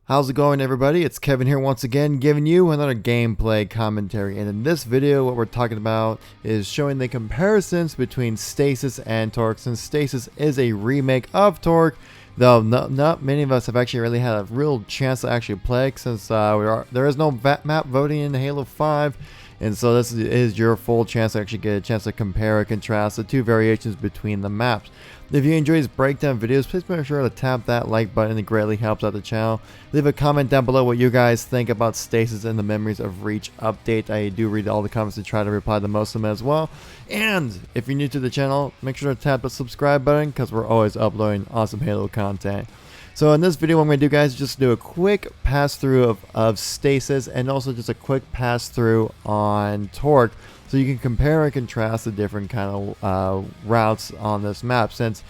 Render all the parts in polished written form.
How's it going, everybody? It's Kevin here once again, giving you another gameplay commentary. And in this video, what we're talking about is showing the comparisons between Stasis and Torque, since Stasis is a remake of Torque, though not many of us have actually really had a real chance to actually play, since there is no map voting in Halo 5. And so this is your full chance to actually get a chance to compare and contrast the two variations between the maps. If you enjoy these breakdown videos, please make sure to tap that like button. It greatly helps out the channel. Leave a comment down below what you guys think about Stasis and the Memories of Reach update. I do read all the comments and try to reply to most of them as well. And if you're new to the channel, make sure to tap the subscribe button because we're always uploading awesome Halo content. So in this video, what I'm going to do, guys, is just do a quick pass through of Stasis and also just a quick pass through on Torque, so you can compare and contrast the different kind of routes on this map. Since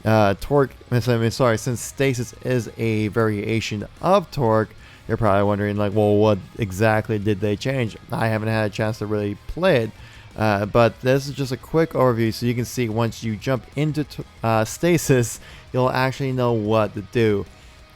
since Stasis is a variation of Torque, you're probably wondering, like, well, what exactly did they change? I haven't had a chance to really play it. But this is just a quick overview, so you can see once you jump into Stasis, you'll actually know what to do.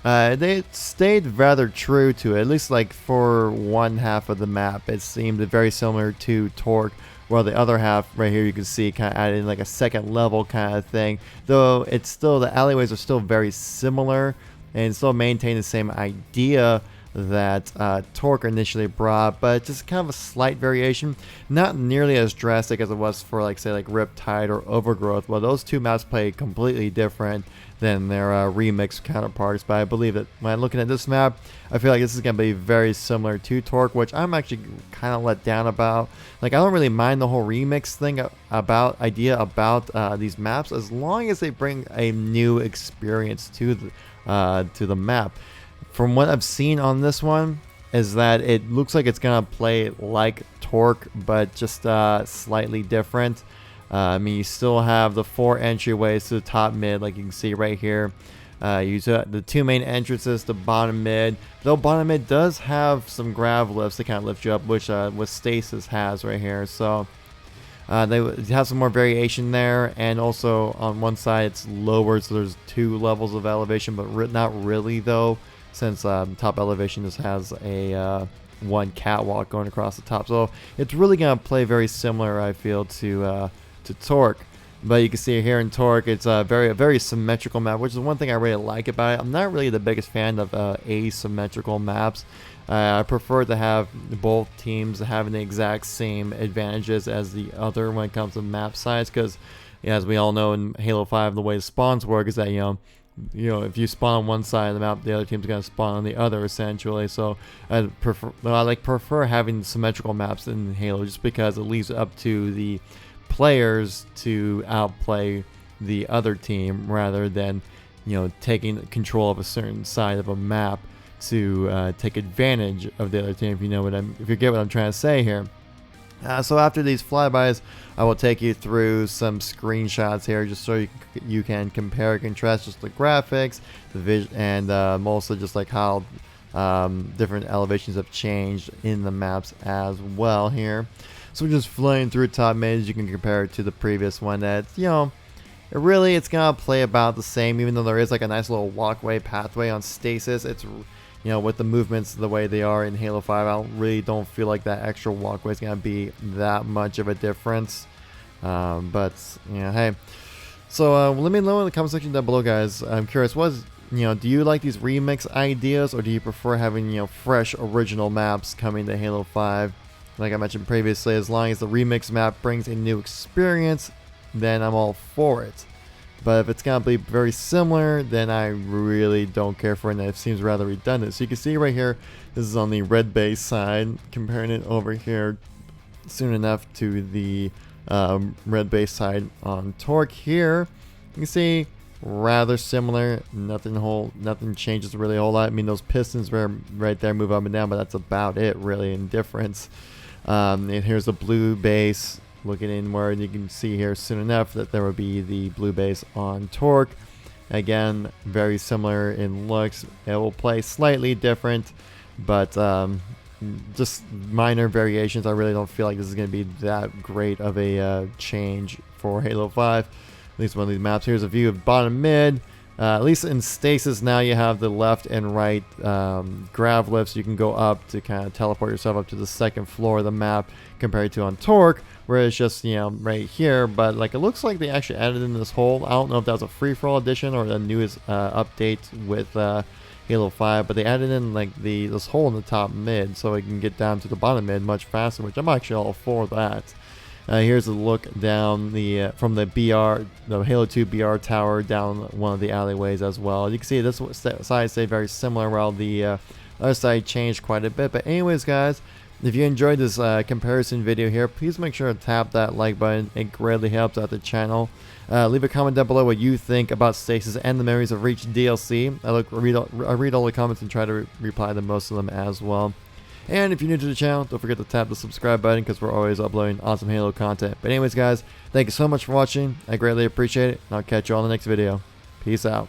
They stayed rather true to it, at least like for one half of the map. It seemed very similar to Torque, while the other half right here you can see kind of added in like a second level kind of thing. Though it's still, the alleyways are still very similar and still maintain the same idea that Torque initially brought, but just kind of a slight variation, not nearly as drastic as it was for, like, say, like Riptide or Overgrowth. Well, those two maps play completely different than their remix counterparts, but I believe that when looking at this map, I feel like this is going to be very similar to Torque, which I'm actually kind of let down about. Like, I don't really mind the whole remix thing about these maps, as long as they bring a new experience to the map. From what I've seen on this one, is that it looks like it's going to play like Torque, but just slightly different. I mean, you still have the 4 entryways to the top mid, like you can see right here. The 2 main entrances to bottom mid, though bottom mid does have some grav lifts to kind of lift you up, which Stasis has right here. So they have some more variation there, and also on one side it's lower, so there's 2 levels of elevation, but not really though, since top elevation just has a one catwalk going across the top. So it's really going to play very similar, I feel, to Torque. But you can see here in Torque, it's a very symmetrical map, which is one thing I really like about it. I'm not really the biggest fan of asymmetrical maps. I prefer to have both teams having the exact same advantages as the other when it comes to map size, because as we all know in Halo 5, the way the spawns work is that, if you spawn on one side of the map, the other team's gonna spawn on the other, essentially. So I prefer having symmetrical maps in Halo, just because it leaves it up to the players to outplay the other team, rather than taking control of a certain side of a map to take advantage of the other team. If you get what I'm trying to say here. So after these flybys, I will take you through some screenshots here, just so you can compare and contrast just the graphics, the vision, and also just like how different elevations have changed in the maps as well here. So we're just flying through top mid. You can compare it to the previous one. That it's gonna play about the same, even though there is like a nice little walkway pathway on Stasis. It's with the movements the way they are in Halo 5, I don't feel like that extra walkway is going to be that much of a difference. But, hey. So, let me know in the comment section down below, guys. I'm curious, do you like these remix ideas, or do you prefer having, fresh, original maps coming to Halo 5? Like I mentioned previously, as long as the remix map brings a new experience, then I'm all for it. But if it's going to be very similar, then I really don't care for it, and it seems rather redundant. So you can see right here, this is on the red base side, comparing it over here soon enough to the red base side on Torque here. You can see rather similar, nothing changes really a whole lot. I mean, those pistons right there move up and down, but that's about it really in difference. And here's the blue base. Looking inward, you can see here soon enough that there will be the blue base on Torque. Again, very similar in looks. It will play slightly different, but just minor variations. I really don't feel like this is going to be that great of a change for Halo 5. At least one of these maps. Here's a view of bottom mid. At least in Stasis now you have the left and right grav lifts. You can go up to kind of teleport yourself up to the second floor of the map compared to on Torque, where it's just, you know, right here. But like, it looks like they actually added in this hole. I don't know if that was a free-for-all edition or the newest update with Halo 5, but they added in like this hole in the top mid so it can get down to the bottom mid much faster, which I'm actually all for that. Here's a look down from the Halo 2 BR tower down one of the alleyways as well. You can see this side stayed very similar, while the other side changed quite a bit. But anyways, guys, if you enjoyed this comparison video here, please make sure to tap that like button. It greatly helps out the channel. Leave a comment down below what you think about Stasis and the Memories of Reach DLC. I read all the comments and try to reply to most of them as well. And if you're new to the channel, don't forget to tap the subscribe button, because we're always uploading awesome Halo content. But anyways, guys, thank you so much for watching. I greatly appreciate it, and I'll catch you all in the next video. Peace out.